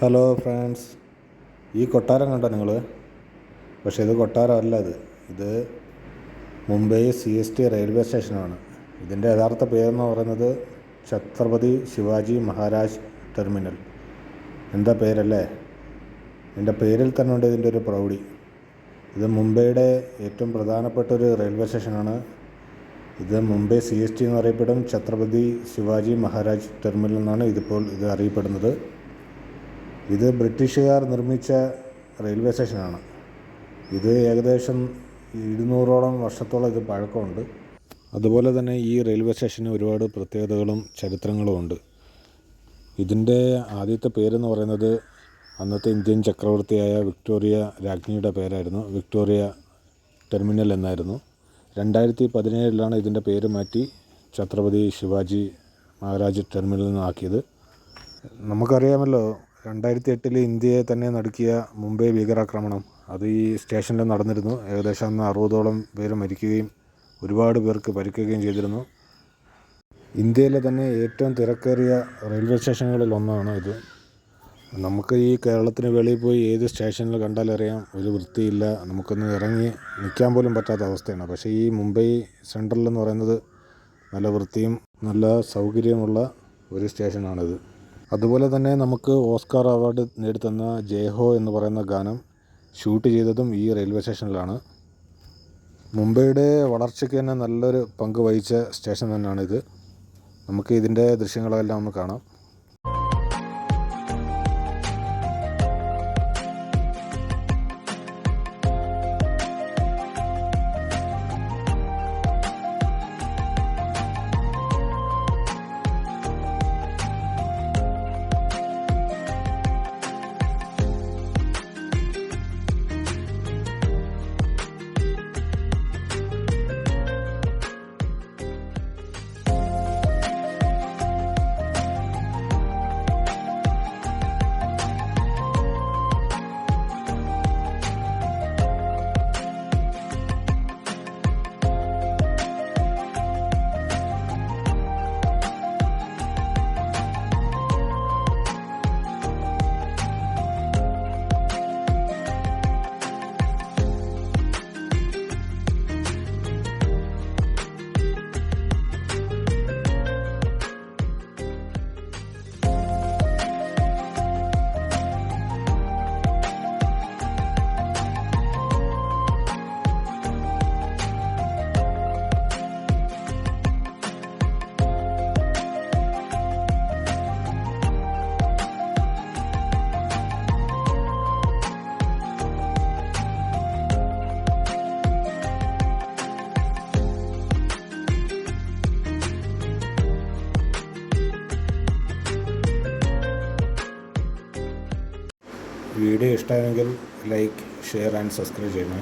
Hello friends, ഈ കൊട്ടാരം കണ്ടോ നിങ്ങൾ? പക്ഷേ ഇത് കൊട്ടാരമല്ല. ഇത് മുംബൈ CST റെയിൽവേ സ്റ്റേഷനാണ്. ഇതിൻ്റെ യഥാർത്ഥ പേരെന്ന് പറയുന്നത് ഛത്രപതി ശിവാജി മഹാരാജ് ടെർമിനൽ. എന്താ പേരല്ലേ? എൻ്റെ പേരിൽ തന്നെ ഉണ്ട് ഇതിൻ്റെ ഒരു പ്രൗഢി. ഇത് മുംബൈയുടെ ഏറ്റവും പ്രധാനപ്പെട്ട ഒരു റെയിൽവേ സ്റ്റേഷനാണ്. ഇത് മുംബൈ CST എന്നറിയപ്പെടും. ഛത്രപതി ശിവാജി മഹാരാജ് ടെർമിനൽ എന്നാണ് ഇത് അറിയപ്പെടുന്നത്. ഇത് ബ്രിട്ടീഷുകാർ നിർമ്മിച്ച റെയിൽവേ സ്റ്റേഷനാണ്. ഇത് ഏകദേശം 200ഓളം വർഷത്തോളം ഇത് പഴക്കമുണ്ട്. അതുപോലെ തന്നെ ഈ റെയിൽവേ സ്റ്റേഷന് ഒരുപാട് പ്രത്യേകതകളും ചരിത്രങ്ങളും ഉണ്ട്. ഇതിൻ്റെ ആദ്യത്തെ പേരെന്ന് പറയുന്നത് അന്നത്തെ ഇന്ത്യൻ ചക്രവർത്തിയായ വിക്ടോറിയ രാജ്ഞിയുടെ പേരായിരുന്നു. വിക്ടോറിയ ടെർമിനൽ എന്നായിരുന്നു. 2017 ഇതിൻ്റെ പേര് മാറ്റി ഛത്രപതി ശിവാജി മഹാരാജ് ടെർമിനൽ എന്നാക്കിയത്. നമുക്കറിയാമല്ലോ, 2008 ഇന്ത്യയെ തന്നെ നടുക്കിയ മുംബൈ ഭീകരാക്രമണം. അത് ഈ സ്റ്റേഷനിൽ നടന്നിരുന്നു. ഏകദേശം അന്ന് 60ഓളം പേര് മരിക്കുകയും ഒരുപാട് പേർക്ക് പരിക്കുകയും ചെയ്തിരുന്നു. ഇന്ത്യയിലെ തന്നെ ഏറ്റവും തിരക്കേറിയ റെയിൽവേ സ്റ്റേഷനുകളിൽ ഒന്നാണ് ഇത്. നമുക്ക് ഈ കേരളത്തിന് വെളിയിൽ പോയി ഏത് സ്റ്റേഷനിൽ കണ്ടാലറിയാം, ഒരു വൃത്തിയില്ല, നമുക്കൊന്ന് ഇറങ്ങി നിൽക്കാൻ പോലും പറ്റാത്ത അവസ്ഥയാണ്. പക്ഷേ ഈ മുംബൈ സെൻട്രൽ എന്ന് പറയുന്നത് നല്ല വൃത്തിയും നല്ല സൗകര്യമുള്ള ഒരു സ്റ്റേഷനാണിത്. അതുപോലെ തന്നെ നമുക്ക് ഓസ്കാർ അവാർഡ് നേടിത്തന്ന ജയ് ഹോ എന്ന് പറയുന്ന ഗാനം ഷൂട്ട് ചെയ്തതും ഈ റെയിൽവേ സ്റ്റേഷനിലാണ്. മുംബൈയുടെ വളർച്ചയ്ക്ക് തന്നെ നല്ലൊരു പങ്ക് വഹിച്ച സ്റ്റേഷൻ തന്നെയാണിത്. നമുക്ക് ഇതിൻ്റെ ദൃശ്യങ്ങളെല്ലാം ഒന്ന് കാണാം. വീഡിയോ ഇഷ്ടമായെങ്കിൽ ലൈക്ക്, ഷെയർ ആൻഡ് സബ്സ്ക്രൈബ് ചെയ്യണേ.